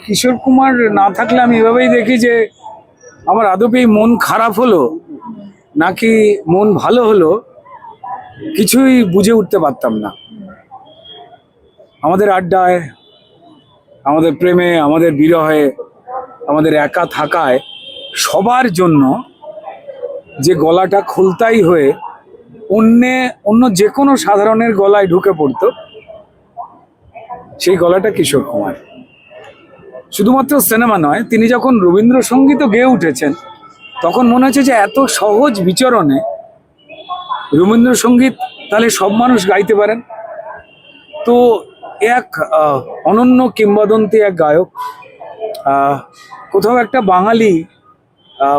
কিশোর কুমার না থাকলে আমি এভাবেই দেখি যে আমার আদপেই মন খারাপ হলো নাকি মন ভালো হলো কিছুই বুঝে উঠতে পারতাম না। আমাদের আড্ডায়, আমাদের প্রেমে, আমাদের বিরহে, আমাদের একা থাকায় সবার জন্য যে গলাটা খোলতাই হয়ে অন্য যে কোনো সাধারণের গলায় ঢুকে পড়তো, সেই গলাটা কিশোর কুমার। শুধুমাত্র সিনেমা নয়, তিনি যখন রবীন্দ্রসঙ্গীতও গেয়ে উঠেছেন তখন মনে হচ্ছে যে এত সহজ বিচরণে রবীন্দ্রসঙ্গীত তাহলে সব মানুষ গাইতে পারেন। তো এক অনন্য কিংবদন্তি এক গায়ক, কোথাও একটা বাঙালি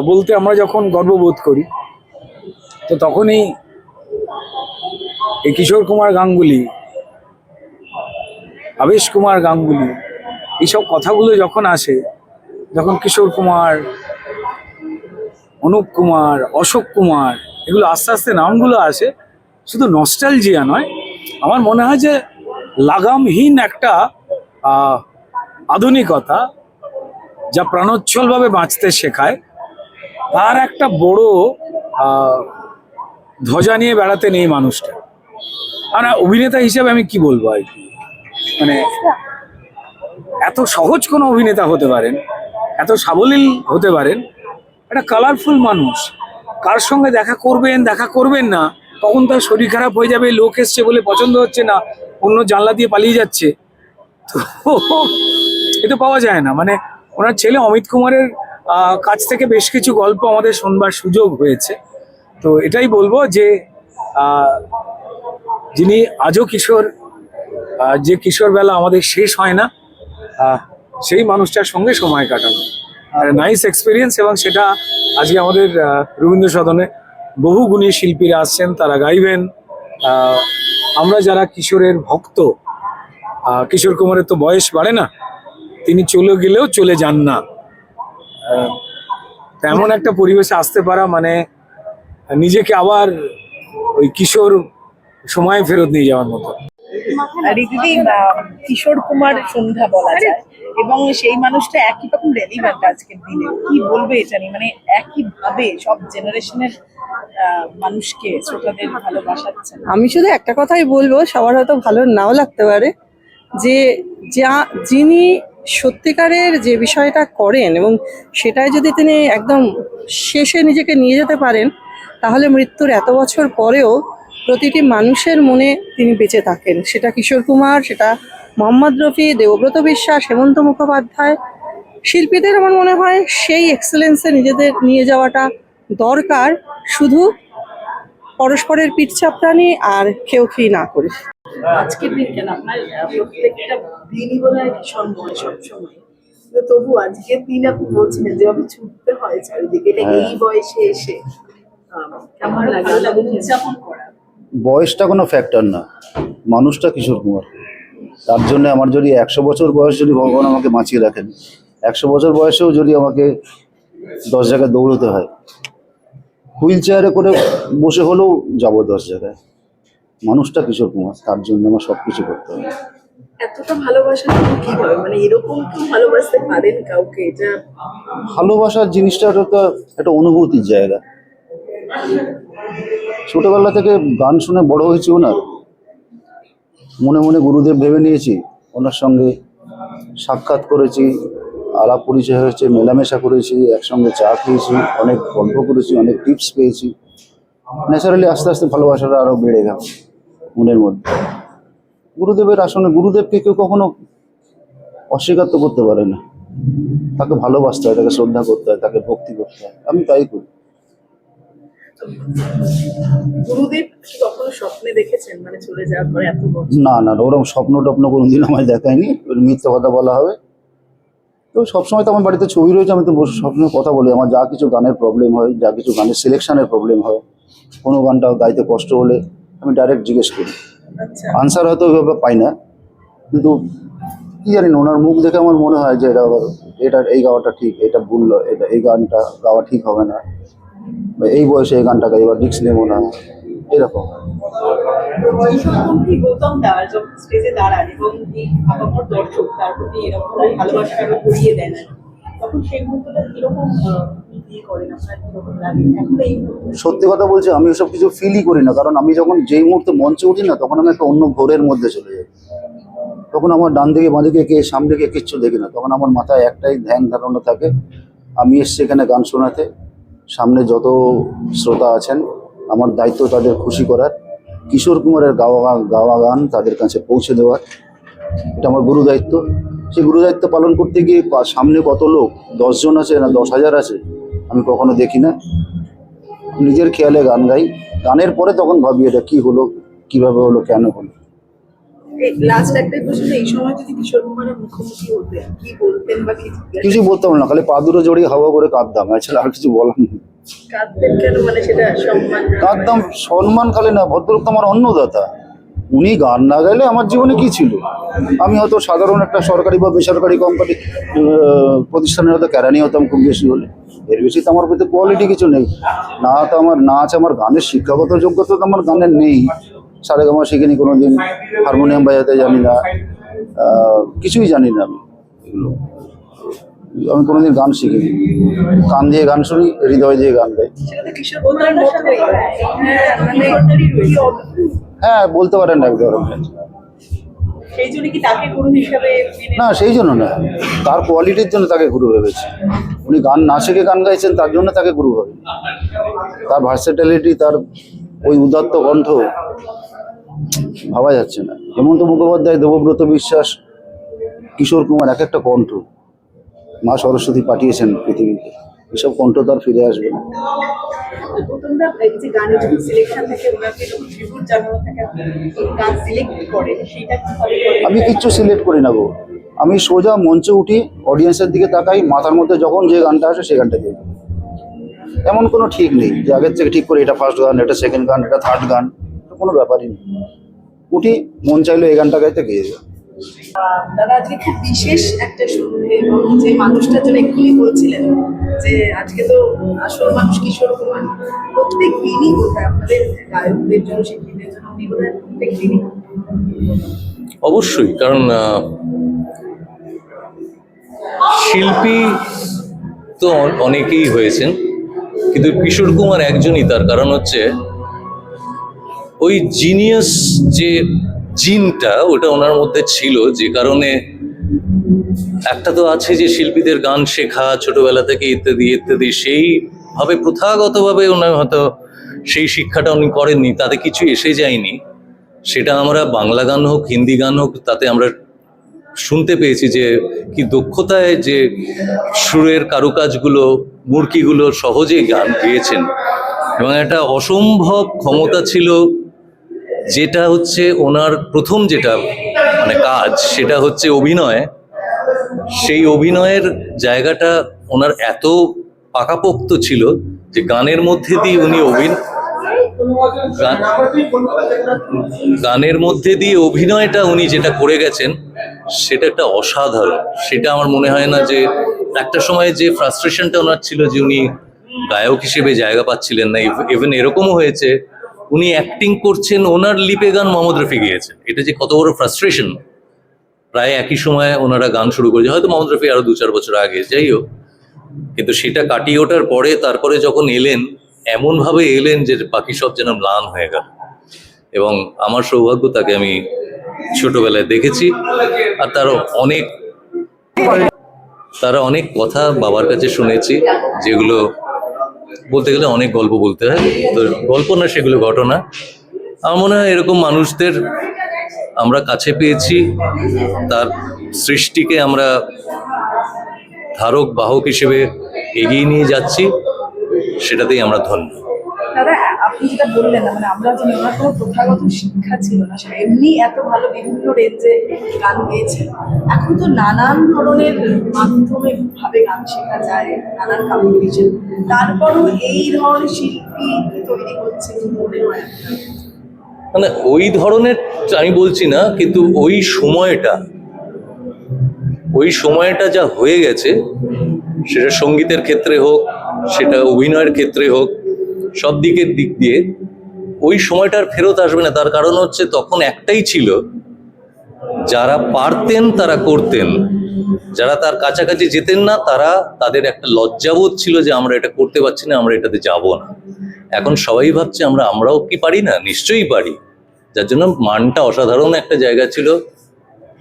বলতে আমরা যখন গর্ববোধ করি, তো তখনই এই কিশোর কুমার গাঙ্গুলি, আবেশ কুমার গাঙ্গুলি, এইসব কথাগুলো যখন আসে, যখন কিশোর কুমার, অনুপ কুমার, অশোক কুমার, এগুলো আস্তে আস্তে নামগুলো আসে, শুধু নস্টালজিয়া নয়, আমার মনে হয় যে লাগামহীন একটা আধুনিকতা যা প্রাণোচ্ছলভাবে বাঁচতে শেখায়, তার একটা বড় ধ্বজা নিয়ে বেড়াতে নেই মানুষটা। আর অভিনেতা হিসেবে আমি কি বলবো আর কি, মানে এত সহজ কোনো অভিনেতা হতে পারেন, এত সাবলীল হতে পারেন, একটা কালারফুল মানুষ। কার সঙ্গে দেখা করবেন না, কখন তার শরীর খারাপ হয়ে যাবে, লোক এসছে বলে পছন্দ হচ্ছে না, অন্য জানলা দিয়ে পালিয়ে যাচ্ছে, তো এটা পাওয়া যায় না। মানে ওনার ছেলে অমিত কুমারের কাছ থেকে বেশ কিছু গল্প আমাদের শুনবার সুযোগ হয়েছে। তো এটাই বলবো যে যিনি আজও কিশোর, যে কিশোর বেলা আমাদের শেষ হয় না, সেই মানুষটার সঙ্গে সময় কাটানো নাইস এক্সপিরিয়েন্স। এবং সেটা আজকে আমাদের রবীন্দ্র সদনে বহু গুণী শিল্পীরা আসছেন, তারা গাইবেন। আমরা যারা কিশোরের ভক্ত, কিশোর কুমারের তো বয়স বাড়ে না, তিনি চলে গেলেও চলে যান না। তেমন একটা পরিবেশে আসতে পারা মানে নিজেকে আবার ওই কিশোর সময় ফেরত নিয়ে যাওয়ার মতো। রীতিদি কিশোর কুমার সন্ধ্যা বলা যায়, এবং সেই মানুষটা একই রকম রেলিভেন্ট আজকের দিনে। কি বলবে এটা নিয়ে, মানে একই ভাবে সব জেনারেশনের মানুষকে শ্রোতাদের ভালোবাসাচ্ছেন? আমি শুধু একটা কথাই বলবো, সবার হয়তো ভালো নাও লাগতে পারে, যে যিনি সত্যিকারের যে বিষয়টা করেন এবং সেটাই যদি তিনি একদম শেষে নিজেকে নিয়ে যেতে পারেন, তাহলে মৃত্যুর এত বছর পরেও প্রতিটি মানুষের মনে তিনি বেঁচে থাকেন। সেটা কিশোর কুমার, সেটা মোহাম্মদ রফি, দেবব্রত বিশ্বাস, হেমন্ত মুখোপাধ্যায়, শিল্পীদের আমার মনে হয় সেই এক্সেলেন্সে নিজেদের নিয়ে যাওয়াটা দরকার, শুধু পরস্পরের পিঠ চাপড়ানি আর খেই না করে। আজকের দিন কেন আপনার প্রত্যেকটা দিনই বলে ভীষণ মনে সবসময়, তবু আজকের দিন আপনি বলছিলেন যেভাবে ছুটতে হয় চারিদিকে, এটা এই বয়সে এসে কেমন লাগে উদযাপন করা? বয়সটা কোনো ফ্যাক্টর না, মানুষটা কিশোর কুমার। তার জন্য আমার যদি 100 বছর বয়স যদি ভগবান আমাকে বাঁচিয়ে রাখেন, 100 বছর বয়সেও যদি আমাকে 10 জায়গায় দৌড়তে হয়, হুইল চেয়ারে করে বসে হলেও যাবো 10 জায়গায়। মানুষটা কিশোর কুমার, তার জন্য আমার সবকিছু করতে হবে। এতটা ভালোবাসা কিভাবে, মানে এরকম কি ভালোবাসতে পারেন কাউকে? এটা ভালোবাসার জিনিসটা তো একটা অনুভূতির জায়গা। ছোটবেলা থেকে গান শুনে বড় হয়েছি ওনার, মনে মনে গুরুদেব ভেবে নিয়েছি, ওনার সঙ্গে সাক্ষাৎ করেছি, আলাপ পরিচয় হয়েছে, মেলামেশা করেছি, একসঙ্গে চা খেয়েছি, অনেক গল্প করেছি, অনেক টিপস পেয়েছি। ন্যাচারালি আস্তে আস্তে ভালোবাসাটা আরও বেড়ে গেল মনের মধ্যে। গুরুদেবের আসনে গুরুদেবকে কেউ কখনো অস্বীকার তো করতে পারে না, তাকে ভালোবাসতে হয়, তাকে শ্রদ্ধা করতে হয়, তাকে ভক্তি করতে হয়। আমি তাই করি। গুরুদেব কি কখনো স্বপ্নে দেখেছেন, মানে চলে যাওয়ার পরে এত বছর? না না, ওরকম স্বপ্ন টপ্ন কোনোদিন আমায় দেখায়নি, মিথ্যে কথা বলা হবে। তো সবসময় তো আমার বাড়িতে ছবি রয়েছে, আমি তো সবসময় কথা বলি। আমার যা কিছু গানের প্রবলেম হয়, যা কিছু গানের সিলেকশনের প্রবলেম হয়, কোনো গানটা গাইতে কষ্ট হলে আমি ডাইরেক্ট জিজ্ঞেস করি। আনসার হয়তো ওইভাবে পাই না, কিন্তু কি জানি না, ওনার মুখ দেখে আমার মনে হয় যে এটা এই গাওয়াটা ঠিক, এটা ভুল, এটা এই গানটা গাওয়া ঠিক হবে না, বা এই বয়সে এই গানটা গাই, এবার রিস্ক নেবো না। এরকম। কিশোরকুমার গৌতম দা যখন স্টেজে দাঁড়ান এবং এই আপামর দর্শক তার প্রতি এরকম ভালোবাসা আরো গড়িয়ে দেন, তখন সেই মুহূর্তটা কিরকম করেন আপনার, কিরকম লাগে এখন এই মুহূর্তে? সত্যি কথা বলছি, আমি ওসব কিছু ফিলই করি না, কারণ আমি যখন যেই মুহূর্তে মঞ্চে উঠি না, তখন আমি একটা অন্য ঘোরের মধ্যে চলে যাই। তখন আমার ডান দিকে বাঁ দিকে কে সামনে কে কিচ্ছু দেখি না, তখন আমার মাথায় একটাই ধ্যান ধারণা থাকে, আমি এসছি এখানে গান শোনাতে, সামনে যত শ্রোতা আছেন আমার দায়িত্ব তাদের খুশি করার, কিশোর কুমারের গাওয়া গান তাদের কাছে পৌঁছে দেওয়ার, এটা আমার গুরু দায়িত্ব। সেই গুরু দায়িত্ব পালন করতে গিয়ে সামনে কত লোক, 10 জন আছে না 10,000 আছে, আমি কখনো দেখি না। নিজের খেয়ালে গান গাই, গানের পরে তখন ভাবি এটা কি হলো, কিভাবে হলো, কেন হলো। লাস্ট একটাই প্রশ্ন, এই সময় যদি কিশোর কুমারের মুখোমুখি হতেন কি বলতেন বা কি কিছু বলতাম না, খালি পা দুটো জড়িয়ে হাওয়া করে কাঁদতাম, এছাড়া আর কিছু বলার নেই। কাঁদতেন কেন, মানে সেটা সম্মান? কাঁদতাম সম্মান খালি না, ভদ্রলোক তো আমার অন্নদাতা, উনি গান না গাইলে আমার জীবনে কি ছিল। আমি হয়তো সাধারণ একটা সরকারি বা বেসরকারি কোম্পানি প্রতিষ্ঠানের হয়তো কেরানি হতাম খুব বেশি হলে, এর বেশি তো আমার প্রতি কোয়ালিটি কিছু নেই। না তো আমার নাচ, আমার গানের শিক্ষাগত যোগ্যতা তো আমার গানের নেই, সারেগামা শিখিনি কোনো দিন, হারমোনিয়াম বাজাতে জানি না, কিছুই জানি না আমি। এগুলো আমি কোনোদিন গান শিখিনি, কান দিয়ে গান শুনি, হৃদয় দিয়ে গান গাই। সেটা তো কিশোর কুমারের মতোই, হ্যাঁ বলতে পারেন এক ধরনের। সেই জন্য কি তাকে গুরু হিসাবে মেনে? না সেই জন্য না, তার কোয়ালিটির জন্য তাকে গুরু ভেবেছি। উনি গান না শিখে গান গাইছেন, তার জন্য তাকে গুরু ভাবে। তার ভার্সেটালিটি, তার ওই উদাত্ত কণ্ঠ ভাবা যাচ্ছে না। হেমন্ত মুখোপাধ্যায়, দেবব্রত বিশ্বাস, কিশোর কুমার, এক একটা কণ্ঠ মা সরস্বতী পাঠিয়েছেন পৃথিবীতে, এসব কণ্ঠ তার ফিরে আসবে না। তোমরা এই যে গানের যখন সিলেকশন থাকে, ওনাকে যখন ট্রিবিউট জানানো থাকে, আপনি গান সিলেক্ট করেন, সেটা কিভাবে করেন? আমি কিচ্ছু সিলেক্ট করি না গো, আমি সোজা মঞ্চে উঠি, অডিয়েন্সের দিকে তাকাই, মাথার মধ্যে যখন যে গানটা আসে সেই গানটা দিয়ে দিই। এমন কোনো ঠিক নেই যে আগের থেকে ঠিক করে এটা ফার্স্ট গান, এটা সেকেন্ড গান, এটা থার্ড গান, কোনো ব্যাপারই নেই। উঠি, মন চাইলো এই গানটা গাইতে গিয়ে যাই। দাদা আজকে খুব বিশেষ একটা সন্ধে, এবং যে মানুষটার জন্য এক্ষুনি বলছিলেন যে আজকে তো আসল মানুষ কিশোর কুমার, প্রত্যেক দিনই বোধহয় আপনাদের গায়কদের জন্য, শিল্পীদের জন্য উনি বোধহয় প্রত্যেক দিনই। অবশ্যই, কারণ শিল্পী তো অনেকেই হয়েছেন, কিন্তু কিশোর কুমার একজনই, তার কারণ হচ্ছে ওই জিনিয়াস যে জিনটা ওটা ওনার মধ্যে ছিল, যে কারণে একটা তো আছে যে শিল্পীদের গান শেখা ছোটবেলা থেকে ইত্যাদি ইত্যাদি, সেইভাবে প্রথাগতভাবে ওনার হয়তো সেই শিক্ষাটা উনি করেননি, তাতে কিছু এসে যায়নি। সেটা আমরা বাংলা গান হোক, হিন্দি গান হোক, তাতে আমরা শুনতে পেয়েছি যে কি দক্ষতায় যে সুরের কারুকাজগুলো, মুরকিগুলো সহজেই গান গেয়েছেন, এবং একটা অসম্ভব ক্ষমতা ছিল, যেটা হচ্ছে ওনার প্রথম যেটা মানে কাজ, সেটা হচ্ছে অভিনয়। সেই অভিনয়ের জায়গাটা ওনার এত পাকাপোক্ত ছিল যে গানের মধ্যে দিয়ে উনি গানের মধ্যে দিয়ে অভিনয়টা উনি যেটা করে গেছেন, সেটা একটা অসাধারণ। সেটা আমার মনে হয় না যে একটা সময় যে ফ্রাস্ট্রেশনটা ওনার ছিল যে উনি গায়ক হিসেবে জায়গা পাচ্ছিলেন না, ইভেন এরকমও হয়েছে উনি অ্যাক্টিং করছেন, ওনার লিপে গান মোহাম্মদ রফি গিয়েছেন। এটা যে কত বড় ফ্রাস্ট্রেশন। প্রায় একই সময় ওনারা গান শুরু করেছে, হয়তো মোহাম্মদ রফি আরো 2-4 বছর আগে, যাই হোক। কিন্তু সেটা কাটিয়ে ওঠার পরে তারপরে যখন এলেন, এমনভাবে এলেন যে বাকি সব যেন ম্লান হয়ে গেল। এবং আমার সৌভাগ্য, তাকে আমি ছোটবেলায় দেখেছি, আর তারা অনেক কথা বাবার কাছে শুনেছি, যেগুলো বলতে গেলে অনেক গল্প বলতে হয়, তো গল্প না, সেগুলো ঘটনা। আমার মনে হয় এরকম মানুষদের আমরা কাছে পেয়েছি, তার সৃষ্টিকে আমরা ধারক বাহক হিসেবে এগিয়ে নিয়ে যাচ্ছি, সেটাতেই আমরা ধন্য। দাদা আপনি যেটা বললেন, মানে আমরা জানি ওনার কোনো প্রথাগত শিক্ষা ছিল না, সেটা এমনি এত ভালো বিভিন্ন রেঞ্জে গান গেয়েছেন। এখন তো নানান ধরনের মাধ্যমে ভাবে গান শেখা যায়, নানান কম্পিটিশন, তারপরও এই ধরনের শিল্পী তৈরি হচ্ছে কি মনে হয় আপনার? মানে ওই ধরনের আমি বলছি না, কিন্তু ওই সময়টা যা হয়ে গেছে, সেটা সঙ্গীতের ক্ষেত্রে হোক, সেটা অভিনয়ের ক্ষেত্রে হোক, সব দিক দিয়ে ওই সময়টার ফেরত আসবে না। তার কারণ হচ্ছে তখন একটাই ছিল, যারা পারতেন তারা করতেন, যারা তার কাছাকাছি যেতেন না তাদের একটা লজ্জাবোধ ছিল যে আমরা এটা করতে পারছি না, আমরা এটাতে যাব না। এখন সবাই ভাবছে আমরাও কি পারি না, নিশ্চয়ই পারি। যার জন্য মানটা অসাধারণ একটা জায়গা ছিল,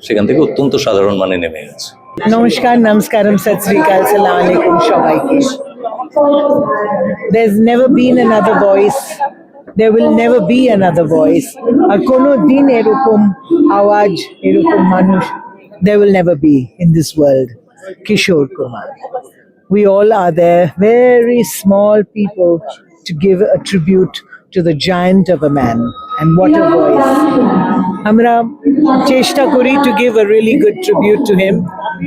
সেখান থেকে অত্যন্ত সাধারণ মানে নেমে গেছে। নমস্কার, নমস্কারম, সত শ্রী আকাল, সালাম আলাইকুম সবাইকে। There's never been another voice. There will never be another voice. আর কোনো দিন এরকম আওয়াজ, এরকম মানুষ there will never be in this world. Kishore Kumar. We all are there, very small people, to give a tribute to the giant of a man. And what a voice. Amra cheshta kori to give a really good tribute to him,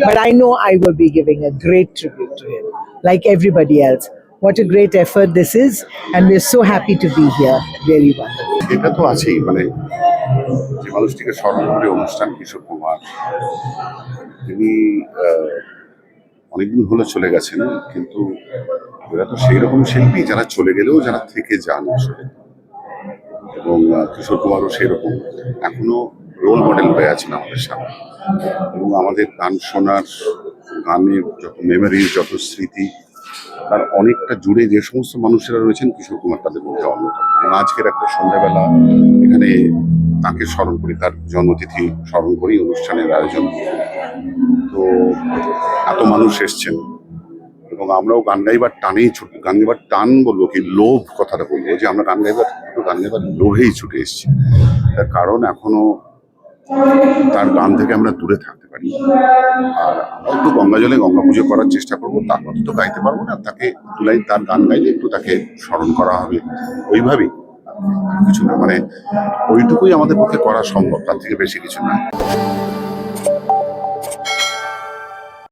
but I know I will be giving a great tribute to him, like everybody else. What a great effort this is, and we're so happy to be here. Really wonderful. এটা তো আছেই, মানে যে মানুষটিকে স্মরণ করে অনুষ্ঠান কিশোর কুমার, তিনি অনেকদিন হলো চলে গেছেন, কিন্তু এরা তো সেই রকম শিল্পী যারা চলে গেলেও যারা থেকে যান আসলে। এবং কিশোর কুমারও সেরকম এখনো রোল মডেল হয়ে আছেন আমাদের সামনে। এবং আমাদের গান শোনার, গানের যত মেমোরিজ, যত স্মৃতি, তার অনেকটা জুড়ে যে সমস্ত মানুষেরা রয়েছেন, কিশোর কুমার তাদের মধ্যে অন্যতম। এবং আজকের একটা সন্ধ্যাবেলা এখানে তাকে স্মরণ করি, তার জন্মতিথি স্মরণ করি, অনুষ্ঠানের আয়োজন। তো এত মানুষ এসছেন এবং আমরাও গান গাইবার টানেই ছুটি, গান গাইবার টান বলবো কি, লোভ কথাটা বলবো, যে আমরা গান গাইবার লোভেই ছুটে এসেছি। তার কারণ এখনো তার গান থেকে আমরা দূরে থাকতে পারি। আর আমরা একটু গঙ্গা জলে গঙ্গা পুজো করার চেষ্টা করবো, তার মতো তো গাইতে পারবো না, তাকে তুলাই তার গান গাইলে একটু তাকে স্মরণ করা হবে, ওইভাবেই, কিছু না। মানে ওইটুকুই আমাদের পক্ষে করা সম্ভব, তার থেকে বেশি কিছু না।